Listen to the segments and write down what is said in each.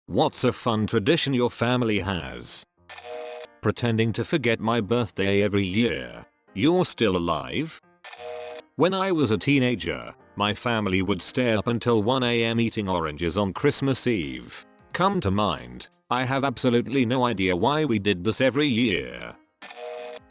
What's a fun tradition your family has? Pretending to forget my birthday every year. You're still alive? When I was a teenager, my family would stay up until 1 AM eating oranges on Christmas Eve. Come to mind, I have absolutely no idea why we did this every year.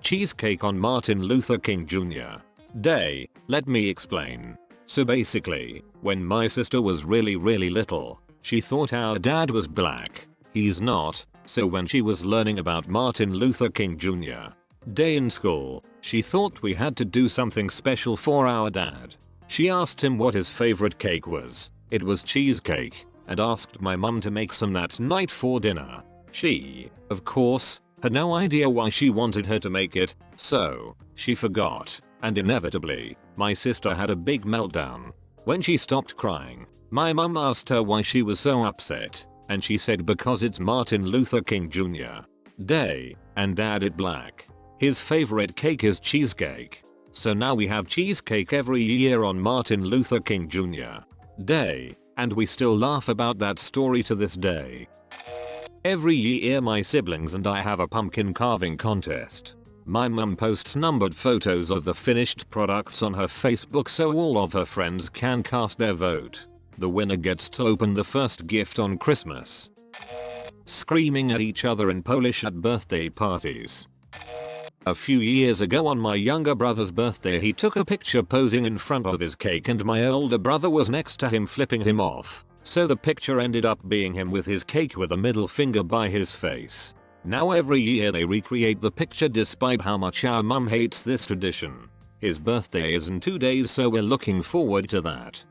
Cheesecake on Martin Luther King Jr. Day. Let me explain. So basically, when my sister was really little, she thought our dad was black. He's not, so when she was learning about Martin Luther King Jr. Day in school, she thought we had to do something special for our dad. She asked him what his favorite cake was. It was cheesecake, and asked my mum to make some that night for dinner. She, of course, had no idea why she wanted her to make it, so she forgot, and inevitably, my sister had a big meltdown. When she stopped crying, my mum asked her why she was so upset, and she said because it's Martin Luther King Jr. Day, and dad is black. His favorite cake is cheesecake. So now we have cheesecake every year on Martin Luther King Jr. Day, and we still laugh about that story to this day. Every year my siblings and I have a pumpkin carving contest. My mum posts numbered photos of the finished products on her Facebook so all of her friends can cast their vote. The winner gets to open the first gift on Christmas. Screaming at each other in Polish at birthday parties. A few years ago on my younger brother's birthday he took a picture posing in front of his cake and my older brother was next to him flipping him off. So the picture ended up being him with his cake with a middle finger by his face. Now every year they recreate the picture despite how much our mum hates this tradition. His birthday is in 2 days so we're looking forward to that.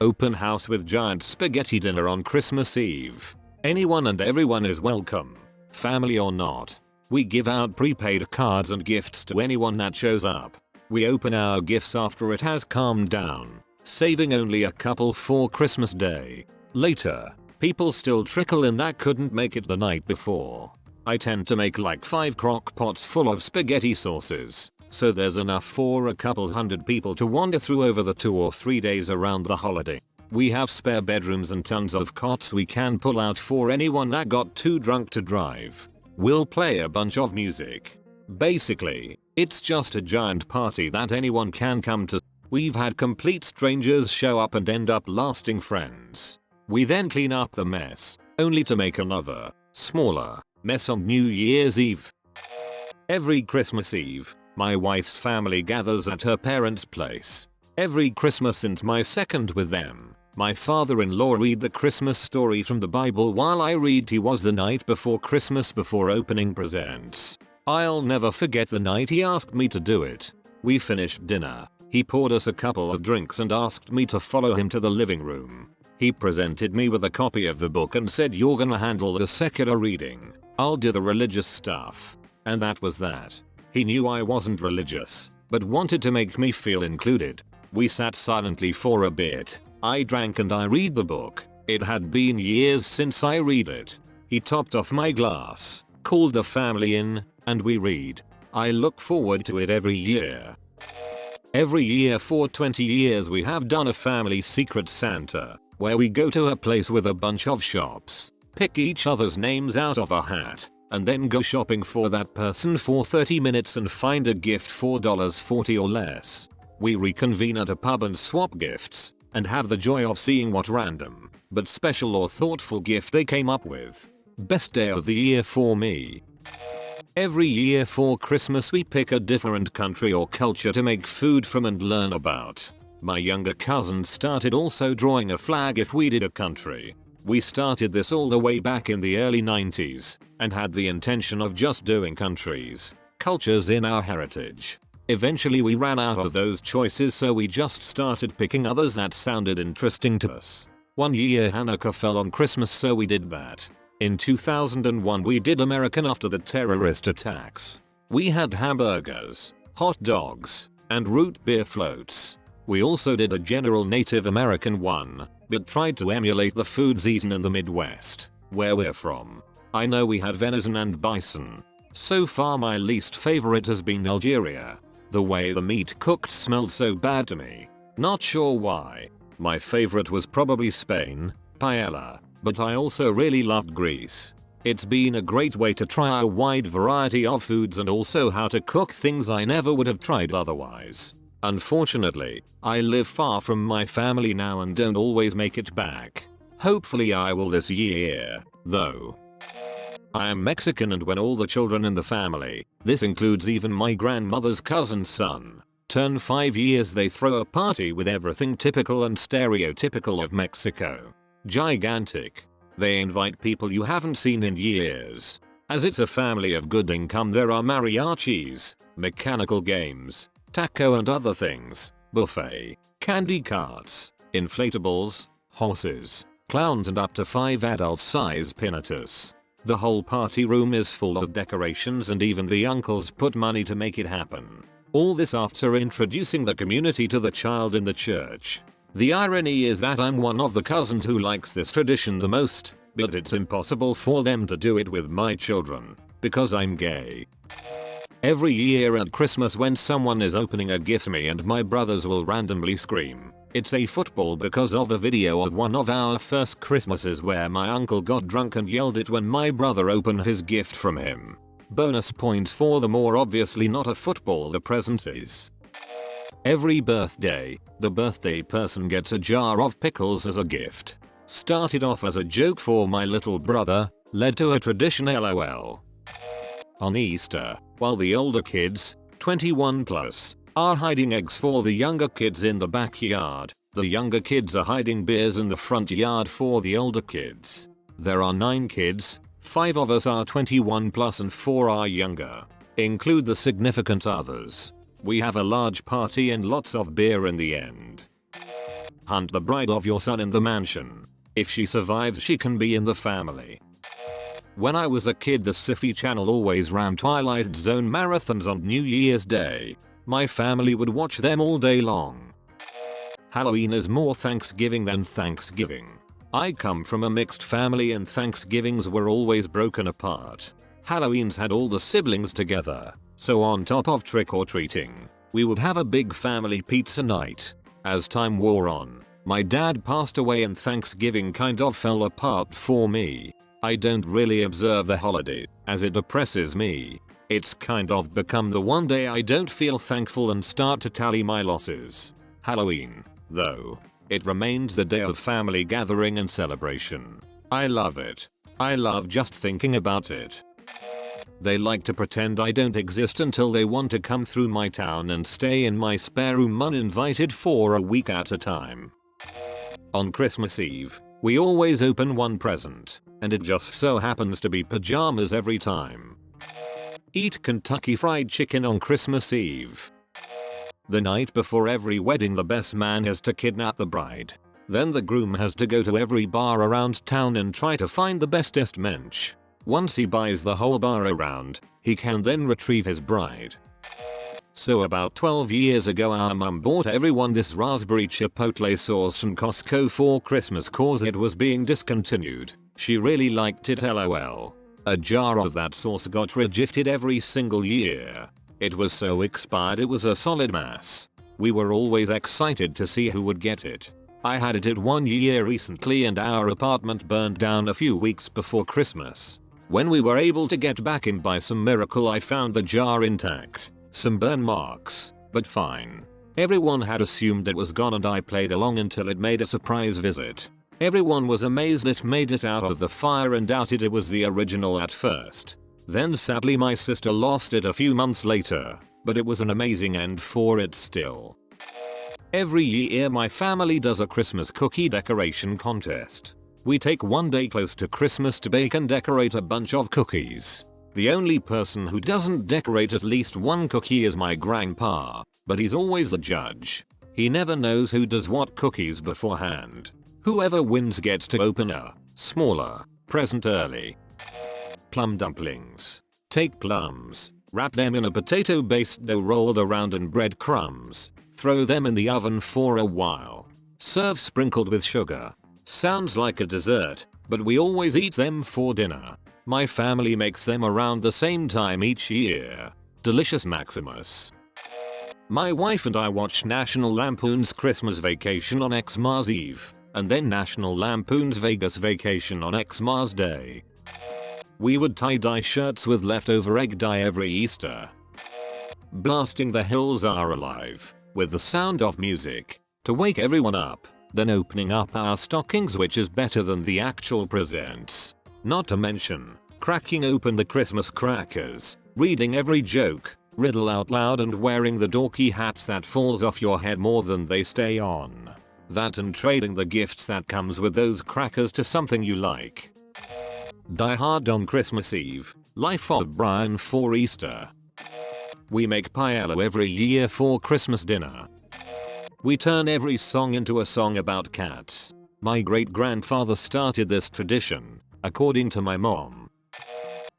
Open house with giant spaghetti dinner on Christmas Eve. Anyone and everyone is welcome, family or not. We give out prepaid cards and gifts to anyone that shows up. We open our gifts after it has calmed down, saving only a couple for Christmas Day. Later, people still trickle in that couldn't make it the night before. I tend to make like 5 crock pots full of spaghetti sauces, so there's enough for a couple hundred people to wander through over the 2 or 3 days around the holiday. We have spare bedrooms and tons of cots we can pull out for anyone that got too drunk to drive. We'll play a bunch of music. Basically, it's just a giant party that anyone can come to. We've had complete strangers show up and end up lasting friends. We then clean up the mess, only to make another, smaller, mess on New Year's Eve. Every Christmas Eve, my wife's family gathers at her parents' place. Every Christmas since my second with them, my father-in-law read the Christmas story from the Bible while I read He Was the Night Before Christmas before opening presents. I'll never forget the night he asked me to do it. We finished dinner. He poured us a couple of drinks and asked me to follow him to the living room. He presented me with a copy of the book and said you're gonna handle the secular reading. I'll do the religious stuff. And that was that. He knew I wasn't religious, but wanted to make me feel included. We sat silently for a bit. I drank and I read the book. It had been years since I read it. He topped off my glass, called the family in, and we read. I look forward to it every year. Every year for 20 years we have done a family secret Santa, where we go to a place with a bunch of shops, pick each other's names out of a hat, and then go shopping for that person for 30 minutes and find a gift for $40 or less. We reconvene at a pub and swap gifts, and have the joy of seeing what random, but special or thoughtful gift they came up with. Best day of the year for me. Every year for Christmas we pick a different country or culture to make food from and learn about. My younger cousin started also drawing a flag if we did a country. We started this all the way back in the early 90s, and had the intention of just doing countries, cultures in our heritage. Eventually we ran out of those choices so we just started picking others that sounded interesting to us. One year Hanukkah fell on Christmas so we did that. In 2001 we did American after the terrorist attacks. We had hamburgers, hot dogs, and root beer floats. We also did a general Native American one, but tried to emulate the foods eaten in the Midwest, where we're from. I know we had venison and bison. So far my least favorite has been Algeria. The way the meat cooked smelled so bad to me. Not sure why. My favorite was probably Spain, paella. but I also really loved Greece. It's been a great way to try a wide variety of foods and also how to cook things I never would have tried otherwise. Unfortunately, I live far from my family now and don't always make it back. Hopefully I will this year, though. I am Mexican, and when all the children in the family, this includes even my grandmother's cousin's son, turn 5 years, they throw a party with everything typical and stereotypical of Mexico. Gigantic. They invite people you haven't seen in years. As it's a family of good income, there are mariachis, mechanical games, taco and other things, buffet, candy carts, inflatables, horses, clowns and up to 5 adult-size piñatas. The whole party room is full of decorations and even the uncles put money to make it happen. All this after introducing the community to the child in the church. The irony is that I'm one of the cousins who likes this tradition the most, but it's impossible for them to do it with my children, because I'm gay. Every year at Christmas when someone is opening a gift, me and my brothers will randomly scream, "It's a football," because of a video of one of our first Christmases where my uncle got drunk and yelled it when my brother opened his gift from him. Bonus points for the more obviously not a football the present is. Every birthday, the birthday person gets a jar of pickles as a gift. Started off as a joke for my little brother, led to a tradition, lol. On Easter, while the older kids, 21 plus, are hiding eggs for the younger kids in the backyard, the younger kids are hiding beers in the front yard for the older kids. There are 9 kids, 5 of us are 21 plus and 4 are younger. Include the significant others. We have a large party and lots of beer in the end. Hunt the bride of your son in the mansion. If she survives, she can be in the family. When I was a kid, the Sci-Fi channel always ran Twilight Zone marathons on New Year's Day. My family would watch them all day long. Halloween is more Thanksgiving than Thanksgiving. I come from a mixed family and Thanksgivings were always broken apart. Halloween's had all the siblings together, so on top of trick-or-treating, we would have a big family pizza night. As time wore on, my dad passed away and Thanksgiving kind of fell apart for me. I don't really observe the holiday, as it depresses me. It's kind of become the one day I don't feel thankful and start to tally my losses. Halloween, though, it remains the day of family gathering and celebration. I love it. I love just thinking about it. They like to pretend I don't exist until they want to come through my town and stay in my spare room uninvited for a week at a time. On Christmas Eve, we always open one present, and it just so happens to be pajamas every time. Eat Kentucky Fried Chicken on Christmas Eve. The night before every wedding, the best man has to kidnap the bride. Then the groom has to go to every bar around town and try to find the bestest mensch. Once he buys the whole bar around, he can then retrieve his bride. So about 12 years ago, our mum bought everyone this raspberry chipotle sauce from Costco for Christmas cause it was being discontinued. She really liked it, lol. A jar of that sauce got regifted every single year. It was so expired it was a solid mass. We were always excited to see who would get it. I had it 1 year recently and our apartment burned down a few weeks before Christmas. When we were able to get back in by some miracle, I found the jar intact. Some burn marks, but fine. Everyone had assumed it was gone and I played along until it made a surprise visit. Everyone was amazed it made it out of the fire and doubted it was the original at first. Then sadly my sister lost it a few months later, but it was an amazing end for it still. Every year my family does a Christmas cookie decoration contest. We take one day close to Christmas to bake and decorate a bunch of cookies. The only person who doesn't decorate at least one cookie is my grandpa, but he's always the judge. He never knows who does what cookies beforehand. Whoever wins gets to open a smaller present early. Plum dumplings. Take plums, wrap them in a potato-based dough rolled around in breadcrumbs, throw them in the oven for a while. Serve sprinkled with sugar. Sounds like a dessert, but we always eat them for dinner. My family makes them around the same time each year. Delicious Maximus. My wife and I watched National Lampoon's Christmas Vacation on Xmas Eve. and then National Lampoon's Vegas Vacation on Xmas Day. We would tie-dye shirts with leftover egg dye every Easter. Blasting the Hills Are Alive with the sound of music to wake everyone up, then opening up our stockings, which is better than the actual presents. Not to mention cracking open the Christmas crackers, reading every joke, riddle out loud, and wearing the dorky hats that falls off your head more than they stay on. That and trading the gifts that comes with those crackers to something you like. Die Hard on Christmas Eve, Life of Brian for Easter. We make paella every year for Christmas dinner. We turn every song into a song about cats. My great-grandfather started this tradition, according to my mom.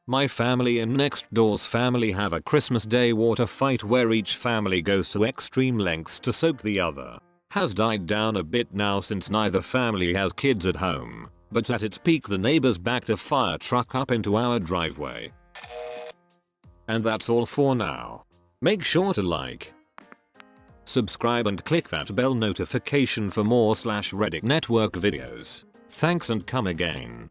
My family and next door's family have a Christmas Day water fight where each family goes to extreme lengths to soak the other. Has died down a bit now since neither family has kids at home, but at its peak the neighbors backed a fire truck up into our driveway. And that's all for now. Make sure to like, subscribe, and click that bell notification for more /Reddit network videos. Thanks and come again.